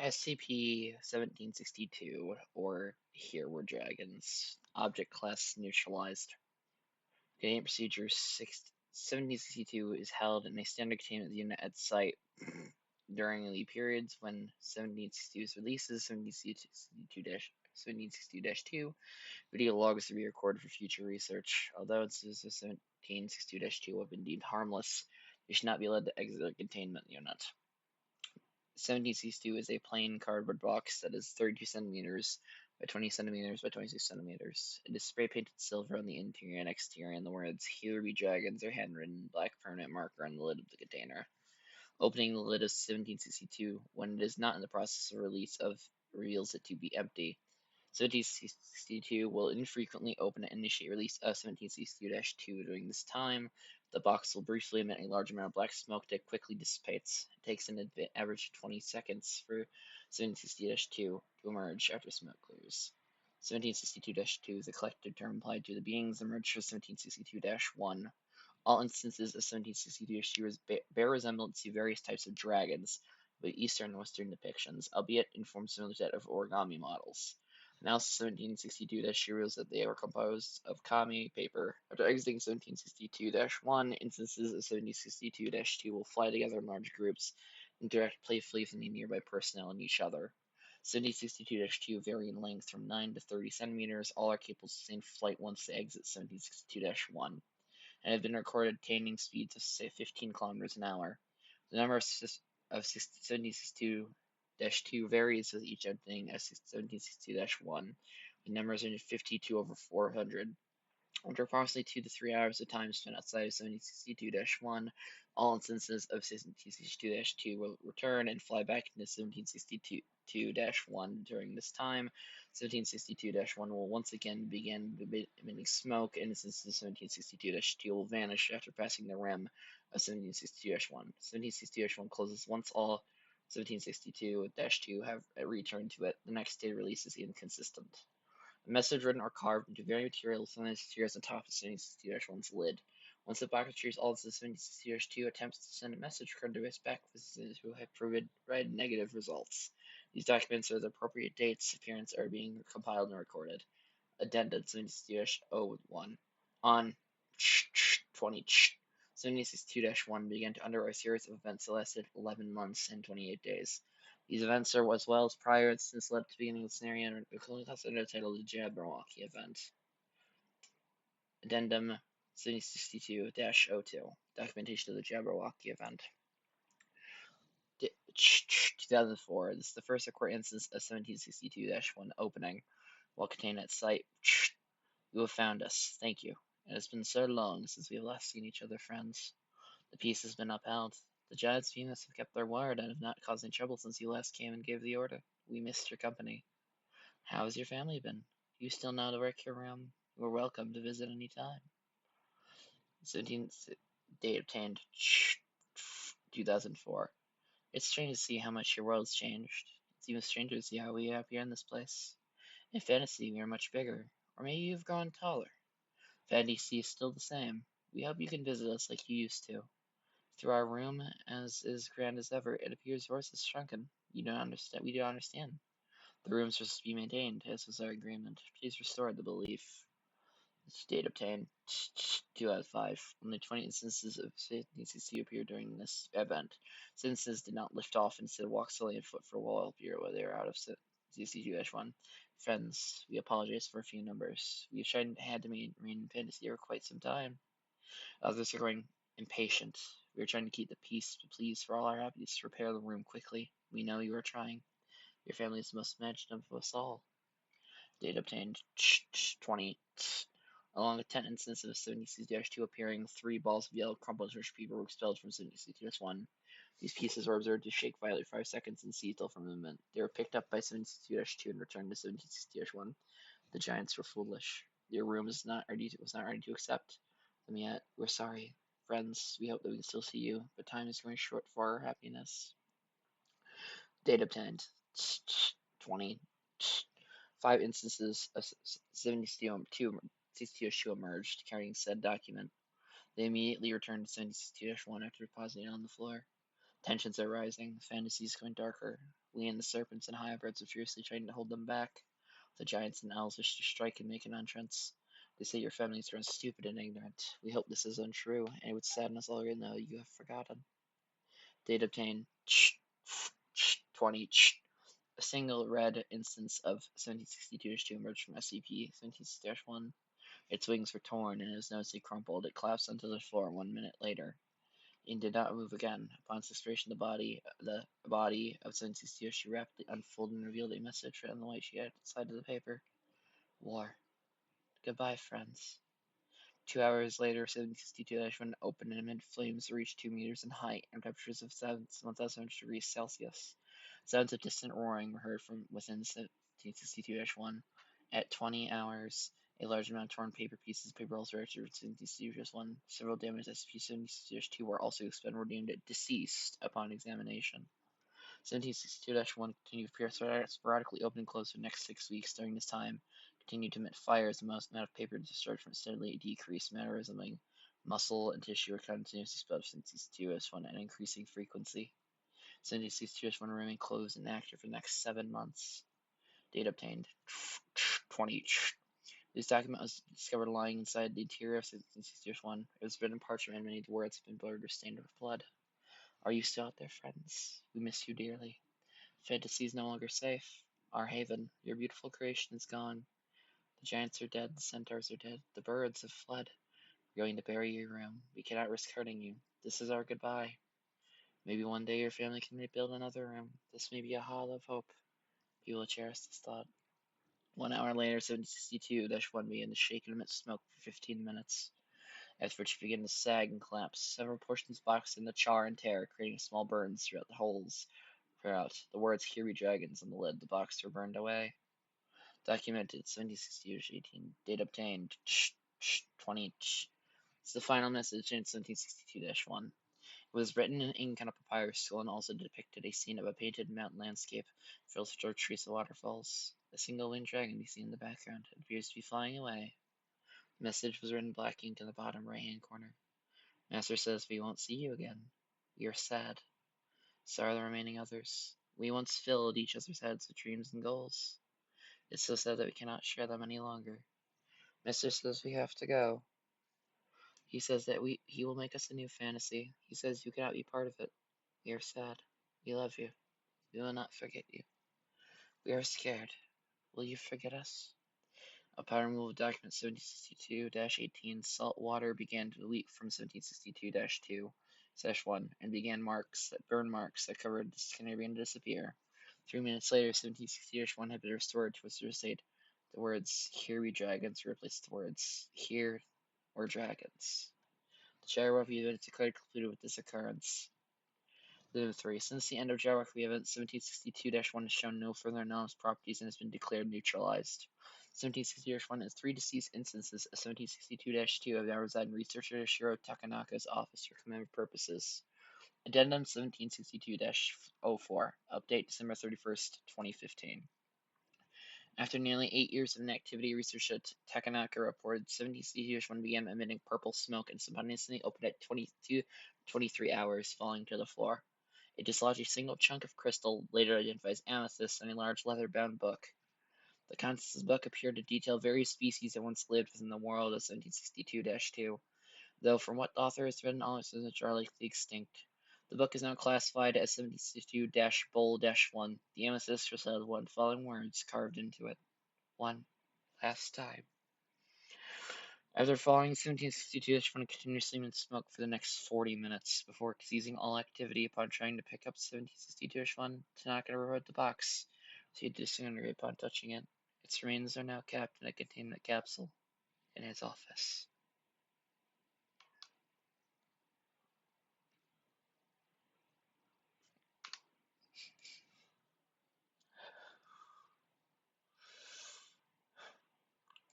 SCP-1762, or Here Were Dragons. Object Class Neutralized. Containment Procedure 1762 is held in a standard containment unit at site during the periods when 1762's releases 1762-2 video logs to be recorded for future research. Although its 1762-2 have been deemed harmless, they should not be allowed to exit the containment unit. 1762 is a plain cardboard box that is 32 centimeters by 20 centimeters by 26 centimeters. It is spray painted silver on the interior and exterior, and the words "Here Be Dragons" are handwritten in black permanent marker on the lid of the container. Opening the lid of 1762 when it is not in the process of release reveals it to be empty. 1762 will infrequently open and initiate release of 1762-2 during this time. The box will briefly emit a large amount of black smoke that quickly dissipates. It takes an average of 20 seconds for 1762-2 to emerge after smoke clears. 1762-2 is a collective term applied to the beings emerged from 1762-1. All instances of 1762-2 bear resemblance to various types of dragons, with Eastern and Western depictions, albeit in forms similar to that of origami models. Analysis 1762-2 reveals that they are composed of kami paper. After exiting 1762-1, instances of 1762-2 will fly together in large groups, interact playfully with any nearby personnel and each other. 1762-2 vary in length from 9 to 30 centimeters. All are capable of sustained flight once they exit 1762-1, and have been recorded attaining speeds of, say, 15 kilometers an hour. The number of 1762-2 varies with each opening of 1762-1, with numbers in 52 over 400. After approximately 2 to 3 hours of time spent outside of 1762-1, all instances of 1762-2 will return and fly back into 1762-1 during this time. 1762-1 will once again begin emitting smoke, and instances of 1762-2 will vanish after passing the rim of 1762-1. 1762-1 closes once all 1762-2 have returned to it. The next day release is inconsistent. A message written or carved into varied materials sometimes appears on top of 1762-1's lid. Once the box retrieves all of the 1762-2 attempts to send a message to its back visitors who have provided negative results. These documents or the appropriate dates appearance are being compiled and recorded. Addendum 1762-01. On 1762-1 began to undergo a series of events that lasted 11 months and 28 days. These events are, as well as prior incidents, led to the beginning of the scenario and are titled the Jabberwocky event. Addendum 1762-02. Documentation of the Jabberwocky event. 2004. This is the first recorded instance of 1762-1 opening. While contained at site, you have found us. Thank you. It has been so long since we have last seen each other, friends. The peace has been upheld. The giants Venus have kept their word and have not caused any trouble since you last came and gave the order. We missed your company. How has your family been? You still know the work your room? You are welcome to visit any time. 17th date obtained 2004. It's strange to see how much your world's changed. It's even stranger to see how we appear in this place. In fantasy, we are much bigger, or maybe you've grown taller. Fantasy is still the same. We hope you can visit us like you used to. Through our room, as is grand as ever, it appears yours is shrunken. You don't understand. We don't understand. The rooms are to be maintained, as was our agreement. Please restore the belief. Date obtained 2 out of 5. Only 20 instances of 1762 appeared during this event. Instances did not lift off, instead walked slowly on foot for a while while they were out of 1762-1. Friends, we apologize for a few numbers. We have had to remain in fantasy for quite some time. Others are growing impatient. We are trying to keep the peace, but please, for all our happiness, repair the room quickly. We know you are trying. Your family is the most imaginative of us all. Date obtained 20. Along with 10 instances of 1762-2 appearing, 3 balls of yellow crumpled rich paper were expelled from 1762-1. These pieces were observed to shake violently for 5 seconds and ceased from movement. They were picked up by 1762-2 and returned to 1762-1. The giants were foolish. Your room was not ready to accept them yet. We're sorry. Friends, we hope that we can still see you, but time is growing short for our happiness. Date obtained 20. 5 instances of 1762-2 emerged, carrying said document. They immediately returned to 1762-1 after depositing it on the floor. Tensions are rising, fantasies going darker. We and the serpents and hybrids are fiercely trying to hold them back. The giants and elves wish to strike and make an entrance. They say your family's grown stupid and ignorant. We hope this is untrue, and it would sadden us all to know you have forgotten. Date obtained 20. A single red instance of 1762-2 emerged from SCP 17-1. Its wings were torn and his nose had crumpled. It collapsed onto the floor 1 minute later. It did not move again. Upon separation, the body of 1762 rapidly unfolded and revealed a message written on the white sheet outside of the paper. War. Goodbye, friends. 2 hours later, 1762-1 opened and amid flames reached 2 meters in height and temperatures of 1,000 degrees Celsius. Sounds of distant roaring were heard from within 1762-1. At 20 hours, a large amount of torn paper pieces, paper rolls were registered 1762-1. Several damaged SCP-1762 were also expended and were deemed deceased upon examination. 1762-1 continued to sporadically open and close for the next 6 weeks. During this time, continued to emit fires. The most amount of paper discharged from steadily decreased, matter resembling muscle and tissue were continuously spelled 1762-1 at increasing frequency. 1762-1 remained closed and active for the next 7 months. Date obtained 20. This document was discovered lying inside the interior of 1762-1. It was written in parchment and many of the words have been blurred or stained with blood. Are you still out there, friends? We miss you dearly. Fantasy is no longer safe. Our haven, your beautiful creation, is gone. The giants are dead, the centaurs are dead, the birds have fled. We're going to bury your room. We cannot risk hurting you. This is our goodbye. Maybe one day your family can rebuild another room. This may be a hollow of hope. We will cherish this thought. 1 hour later, 1762-1 began to shake and emit smoke for 15 minutes. After which it began to sag and collapse. Several portions boxed in the char and tear, creating small burns throughout the holes. Throughout, the words "Here be dragons" on the lid, the box were burned away. Documented 1762-18. Date obtained 20. It's the final message in 1762-1. It was written in ink on a papyrus scroll and also depicted a scene of a painted mountain landscape filled with dark trees and waterfalls. A single winged dragon be seen in the background. It appears to be flying away. The message was written in black ink in the bottom right-hand corner. Master says we won't see you again. We are sad. So are the remaining others. We once filled each other's heads with dreams and goals. It's so sad that we cannot share them any longer. Master says we have to go. He says that he will make us a new fantasy. He says you cannot be part of it. We are sad. We love you. We will not forget you. We are scared. Will you forget us? Upon removal of document 1762-18, salt water began to leak from 1762-2-1 and began burn marks that covered the skin began to disappear. 3 minutes later, 1760-1 had been restored to its state. The words "Here be dragons" replaced the words "Here were dragons." The geography event declared concluded with this occurrence. 3. Since the end of geography event, 1762-1 has shown no further anomalous properties and has been declared neutralized. 1760-1 has 3 deceased instances of 1762-2 have now reside in researcher Shiro Takanaka's office for commemorative purposes. Addendum 1762-04. Update December 31st, 2015. After nearly 8 years of inactivity, researcher Takanaka reported 1762-1 began emitting purple smoke and spontaneously opened at 22-23 hours, falling to the floor. It dislodged a single chunk of crystal, later identified as amethyst, in a large leather-bound book. The contents of the book appear to detail various species that once lived within the world of 1762-2, though from what the author has written, all examples are likely extinct. The book is now classified as 1762-Bull-1. The amethyst was held one following words carved into it. One last time. After falling, 1762-1 continuously emits smoke for the next 40 minutes before ceasing all activity. Upon trying to pick up 1762-1, Tanaka removed the box, so he disintegrated upon touching it. Its remains are now kept in a containment capsule in his office.